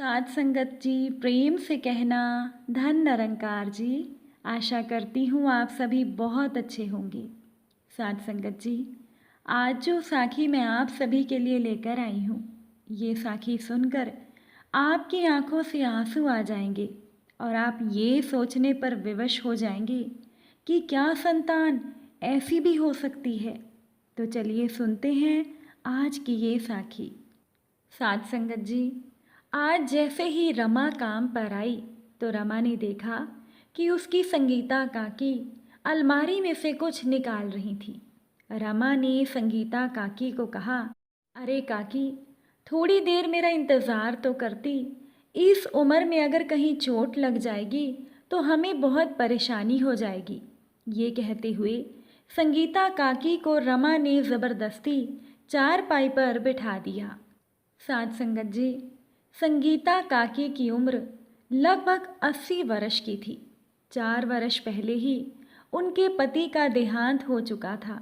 साध संगत जी, प्रेम से कहना धन निरंकार जी। आशा करती हूँ आप सभी बहुत अच्छे होंगे। साध संगत जी, आज जो साखी मैं आप सभी के लिए लेकर आई हूँ, ये साखी सुनकर आपकी आंखों से आंसू आ जाएंगे और आप ये सोचने पर विवश हो जाएंगे कि क्या संतान ऐसी भी हो सकती है। तो चलिए सुनते हैं आज की ये साखी। साध संगत जी, आज जैसे ही रमा काम पर आई तो रमा ने देखा कि उसकी संगीता काकी अलमारी में से कुछ निकाल रही थी। रमा ने संगीता काकी को कहा, अरे काकी, थोड़ी देर मेरा इंतज़ार तो करती। इस उम्र में अगर कहीं चोट लग जाएगी तो हमें बहुत परेशानी हो जाएगी। ये कहते हुए संगीता काकी को रमा ने ज़बरदस्ती चारपाई पर बिठा दिया। साध संगत जी, संगीता काकी की उम्र लगभग 80 वर्ष की थी। 4 वर्ष पहले ही उनके पति का देहांत हो चुका था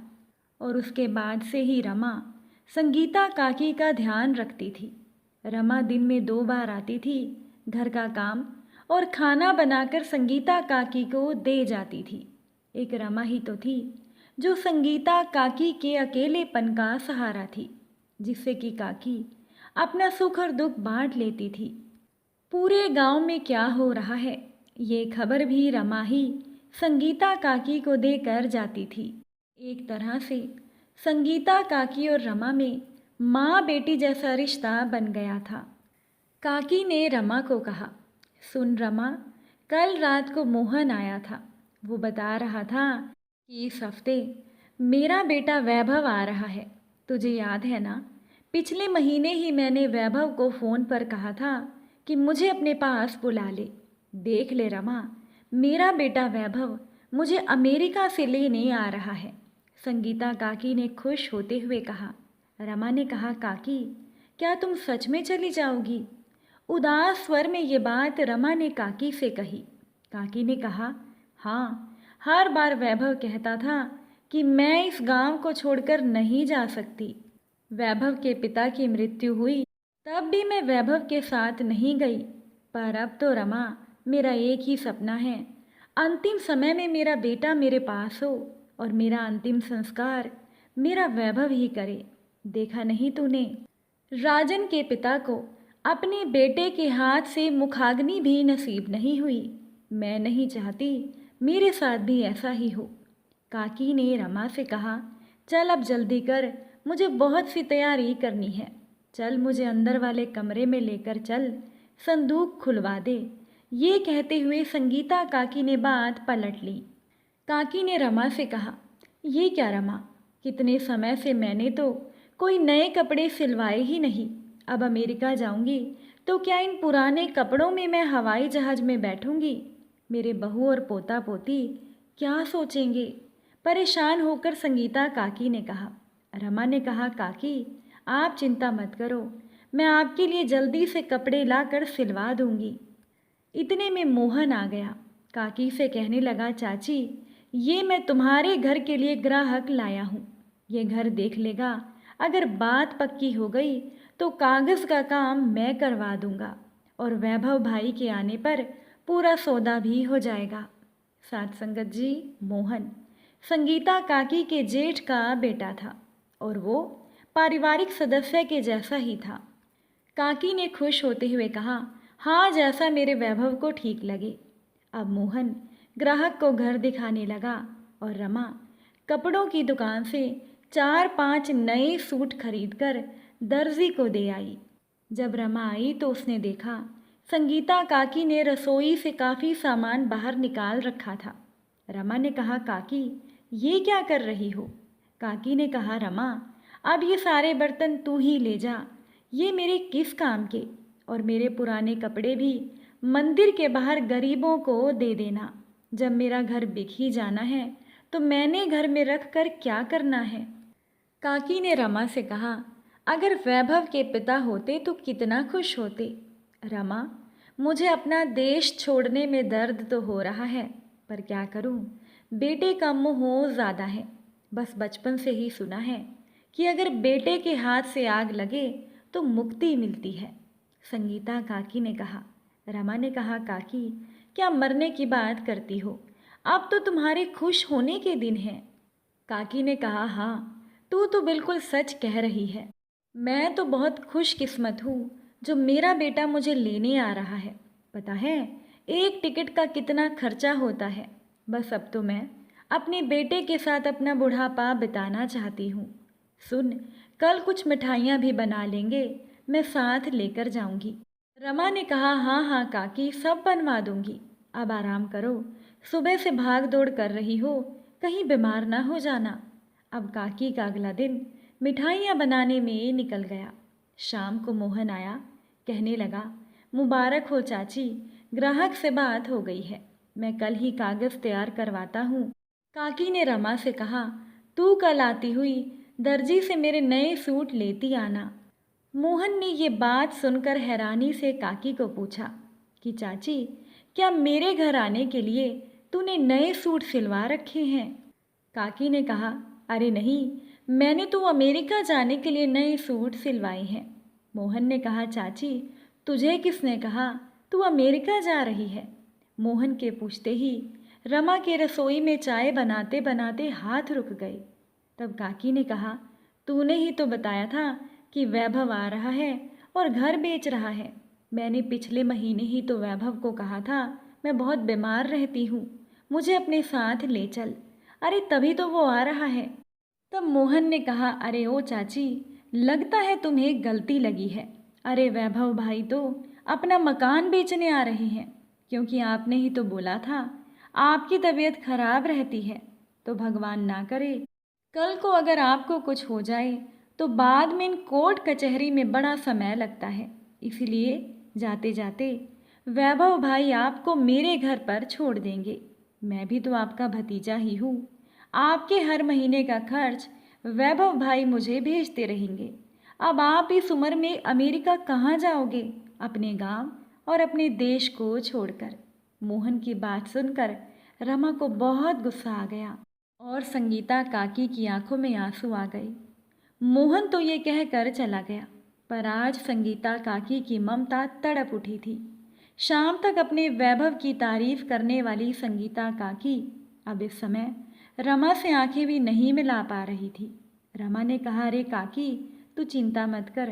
और उसके बाद से ही रमा संगीता काकी का ध्यान रखती थी। रमा दिन में 2 बार आती थी, घर का काम और खाना बनाकर संगीता काकी को दे जाती थी। एक रमा ही तो थी जो संगीता काकी के अकेलेपन का सहारा थी, जिससे कि काकी अपना सुख और दुख बांट लेती थी। पूरे गांव में क्या हो रहा है, ये खबर भी रमा ही संगीता काकी को देकर जाती थी। एक तरह से संगीता काकी और रमा में माँ बेटी जैसा रिश्ता बन गया था। काकी ने रमा को कहा, सुन रमा, कल रात को मोहन आया था। वो बता रहा था कि इस हफ्ते मेरा बेटा वैभव आ रहा है। तुझे याद है ना, पिछले महीने ही मैंने वैभव को फ़ोन पर कहा था कि मुझे अपने पास बुला ले। देख ले रमा, मेरा बेटा वैभव मुझे अमेरिका से लेने आ रहा है। संगीता काकी ने खुश होते हुए कहा। रमा ने कहा, काकी, क्या तुम सच में चली जाओगी? उदास स्वर में ये बात रमा ने काकी से कही। काकी ने कहा, हाँ, हर बार वैभव कहता था कि मैं इस गांव को छोड़कर नहीं जा सकती। वैभव के पिता की मृत्यु हुई तब भी मैं वैभव के साथ नहीं गई, पर अब तो रमा, मेरा एक ही सपना है, अंतिम समय में मेरा बेटा मेरे पास हो और मेरा अंतिम संस्कार मेरा वैभव ही करे। देखा नहीं तूने, राजन के पिता को अपने बेटे के हाथ से मुखाग्नि भी नसीब नहीं हुई। मैं नहीं चाहती मेरे साथ भी ऐसा ही हो। काकी ने रमा से कहा, चल अब जल्दी कर, मुझे बहुत सी तैयारी करनी है। चल मुझे अंदर वाले कमरे में लेकर चल, संदूक खुलवा दे। ये कहते हुए संगीता काकी ने बात पलट ली। काकी ने रमा से कहा, ये क्या रमा, कितने समय से मैंने तो कोई नए कपड़े सिलवाए ही नहीं। अब अमेरिका जाऊंगी तो क्या इन पुराने कपड़ों में मैं हवाई जहाज़ में बैठूंगी? मेरे बहू और पोता पोती क्या सोचेंगे? परेशान होकर संगीता काकी ने कहा। रमा ने कहा, काकी, आप चिंता मत करो, मैं आपके लिए जल्दी से कपड़े लाकर सिलवा दूंगी। इतने में मोहन आ गया। काकी से कहने लगा, चाची, ये मैं तुम्हारे घर के लिए ग्राहक लाया हूँ। ये घर देख लेगा, अगर बात पक्की हो गई तो कागज़ का काम मैं करवा दूंगा और वैभव भाई के आने पर पूरा सौदा भी हो जाएगा। साथ संगत जी, मोहन संगीता काकी के जेठ का बेटा था और वो पारिवारिक सदस्य के जैसा ही था। काकी ने खुश होते हुए कहा, हाँ, जैसा मेरे वैभव को ठीक लगे। अब मोहन ग्राहक को घर दिखाने लगा और रमा कपड़ों की दुकान से 4-5 नए सूट खरीदकर दर्जी को दे आई। जब रमा आई तो उसने देखा संगीता काकी ने रसोई से काफ़ी सामान बाहर निकाल रखा था। रमा ने कहा, काकी, ये क्या कर रही हो? काकी ने कहा, रमा, अब ये सारे बर्तन तू ही ले जा, ये मेरे किस काम के? और मेरे पुराने कपड़े भी मंदिर के बाहर गरीबों को दे देना। जब मेरा घर बिक ही जाना है तो मैंने घर में रख कर क्या करना है? काकी ने रमा से कहा, अगर वैभव के पिता होते तो कितना खुश होते। रमा, मुझे अपना देश छोड़ने में दर्द तो हो रहा है, पर क्या करूं, बेटे का मोह ज़्यादा है। बस बचपन से ही सुना है कि अगर बेटे के हाथ से आग लगे तो मुक्ति मिलती है। संगीता काकी ने कहा। रमा ने कहा, काकी क्या मरने की बात करती हो? अब तो तुम्हारे खुश होने के दिन हैं। काकी ने कहा, हाँ तू तो बिल्कुल सच कह रही है। मैं तो बहुत खुशकिस्मत हूँ जो मेरा बेटा मुझे लेने आ रहा है। पता है एक टिकट का कितना खर्चा होता है। बस अब तो मैं अपने बेटे के साथ अपना बुढ़ापा बिताना चाहती हूँ। सुन, कल कुछ मिठाइयाँ भी बना लेंगे, मैं साथ लेकर जाऊंगी। रमा ने कहा, हाँ हाँ काकी, सब बनवा दूंगी। अब आराम करो, सुबह से भाग दौड़ कर रही हो, कहीं बीमार ना हो जाना। अब काकी का अगला दिन मिठाइयाँ बनाने में निकल गया। शाम को मोहन आया, कहने लगा, मुबारक हो चाची, ग्राहक से बात हो गई है, मैं कल ही कागज़ तैयार करवाता हूँ। काकी ने रमा से कहा, तू कल आती हुई दर्जी से मेरे नए सूट लेती आना। मोहन ने ये बात सुनकर हैरानी से काकी को पूछा कि चाची, क्या मेरे घर आने के लिए तूने नए सूट सिलवा रखे हैं? काकी ने कहा, अरे नहीं, मैंने तो अमेरिका जाने के लिए नए सूट सिलवाए हैं। मोहन ने कहा, चाची तुझे किसने कहा तू अमेरिका जा रही है? मोहन के पूछते ही रमा के रसोई में चाय बनाते बनाते हाथ रुक गए। तब काकी ने कहा, तूने ही तो बताया था कि वैभव आ रहा है और घर बेच रहा है। मैंने पिछले महीने ही तो वैभव को कहा था, मैं बहुत बीमार रहती हूँ, मुझे अपने साथ ले चल। अरे तभी तो वो आ रहा है। तब मोहन ने कहा, अरे ओ चाची, लगता है तुम्हें गलती लगी है। अरे वैभव भाई तो अपना मकान बेचने आ रहे हैं, क्योंकि आपने ही तो बोला था आपकी तबीयत खराब रहती है। तो भगवान ना करे कल को अगर आपको कुछ हो जाए तो बाद में इन कोर्ट कचहरी में बड़ा समय लगता है। इसीलिए जाते जाते वैभव भाई आपको मेरे घर पर छोड़ देंगे। मैं भी तो आपका भतीजा ही हूँ। आपके हर महीने का खर्च वैभव भाई मुझे भेजते रहेंगे। अब आप इस उम्र में अमेरिका कहाँ जाओगे, अपने गांव और अपने देश को छोड़कर? मोहन की बात सुनकर रमा को बहुत गुस्सा आ गया और संगीता काकी की आंखों में आंसू आ गए। मोहन तो ये कहकर चला गया, पर आज संगीता काकी की ममता तड़प उठी थी। शाम तक अपने वैभव की तारीफ करने वाली संगीता काकी अब इस समय रमा से आंखें भी नहीं मिला पा रही थी। रमा ने कहा, अरे काकी तू चिंता मत कर,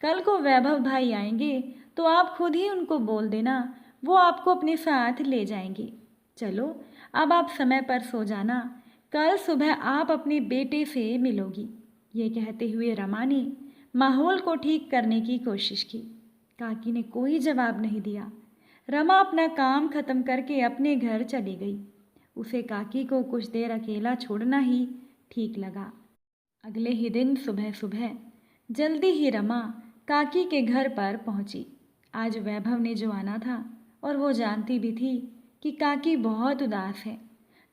कल को वैभव भाई आएंगे तो आप खुद ही उनको बोल देना, वो आपको अपने साथ ले जाएंगे। चलो अब आप समय पर सो जाना, कल सुबह आप अपने बेटे से मिलोगी। ये कहते हुए रमा ने माहौल को ठीक करने की कोशिश की। काकी ने कोई जवाब नहीं दिया। रमा अपना काम खत्म करके अपने घर चली गई। उसे काकी को कुछ देर अकेला छोड़ना ही ठीक लगा। अगले ही दिन सुबह सुबह जल्दी ही रमा काकी के घर पर पहुंची। आज वैभव ने जो आना था और वो जानती भी थी कि काकी बहुत उदास है।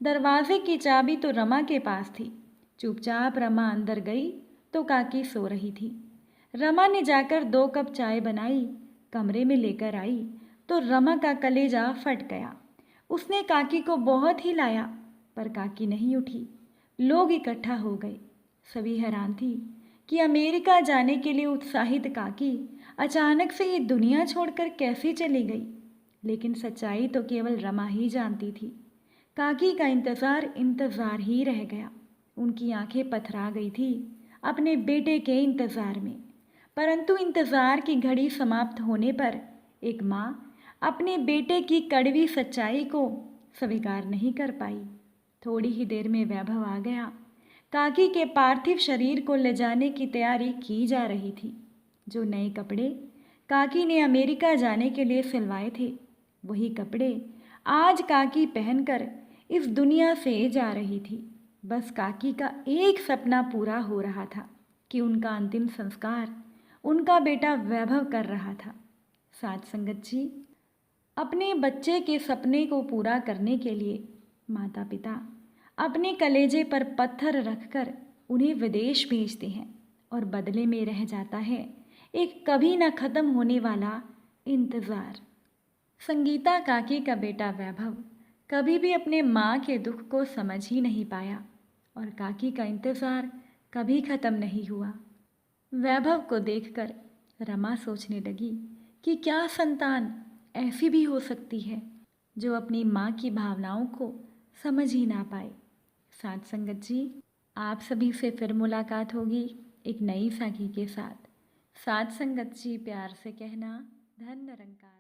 दरवाजे की चाबी तो रमा के पास थी। चुपचाप रमा अंदर गई तो काकी सो रही थी। रमा ने जाकर 2 कप चाय बनाई, कमरे में लेकर आई तो रमा का कलेजा फट गया। उसने काकी को बहुत हिलाया, पर काकी नहीं उठी। लोग इकट्ठा हो गए। सभी हैरान थी कि अमेरिका जाने के लिए उत्साहित काकी अचानक से ये दुनिया छोड़कर कैसे चली गई। लेकिन सच्चाई तो केवल रमा ही जानती थी। काकी का इंतज़ार ही रह गया। उनकी आंखें पथरा गई थी अपने बेटे के इंतज़ार में। परंतु इंतज़ार की घड़ी समाप्त होने पर एक माँ अपने बेटे की कड़वी सच्चाई को स्वीकार नहीं कर पाई। थोड़ी ही देर में वैभव आ गया। काकी के पार्थिव शरीर को ले जाने की तैयारी की जा रही थी। जो नए कपड़े काकी ने अमेरिका जाने के लिए सिलवाए थे, वही कपड़े आज काकी पहनकर इस दुनिया से जा रही थी। बस काकी का एक सपना पूरा हो रहा था कि उनका अंतिम संस्कार उनका बेटा वैभव कर रहा था। साथ संगत जी, अपने बच्चे के सपने को पूरा करने के लिए माता पिता अपने कलेजे पर पत्थर रखकर उन्हें विदेश भेजते हैं और बदले में रह जाता है एक कभी न खत्म होने वाला इंतज़ार। संगीता काकी का बेटा वैभव कभी भी अपने माँ के दुख को समझ ही नहीं पाया और काकी का इंतज़ार कभी ख़त्म नहीं हुआ। वैभव को देखकर रमा सोचने लगी कि क्या संतान ऐसी भी हो सकती है जो अपनी माँ की भावनाओं को समझ ही ना पाए। साथ संगत जी, आप सभी से फिर मुलाकात होगी एक नई साखी के साथ। साथ संगत जी, प्यार से कहना, धन निरंकार।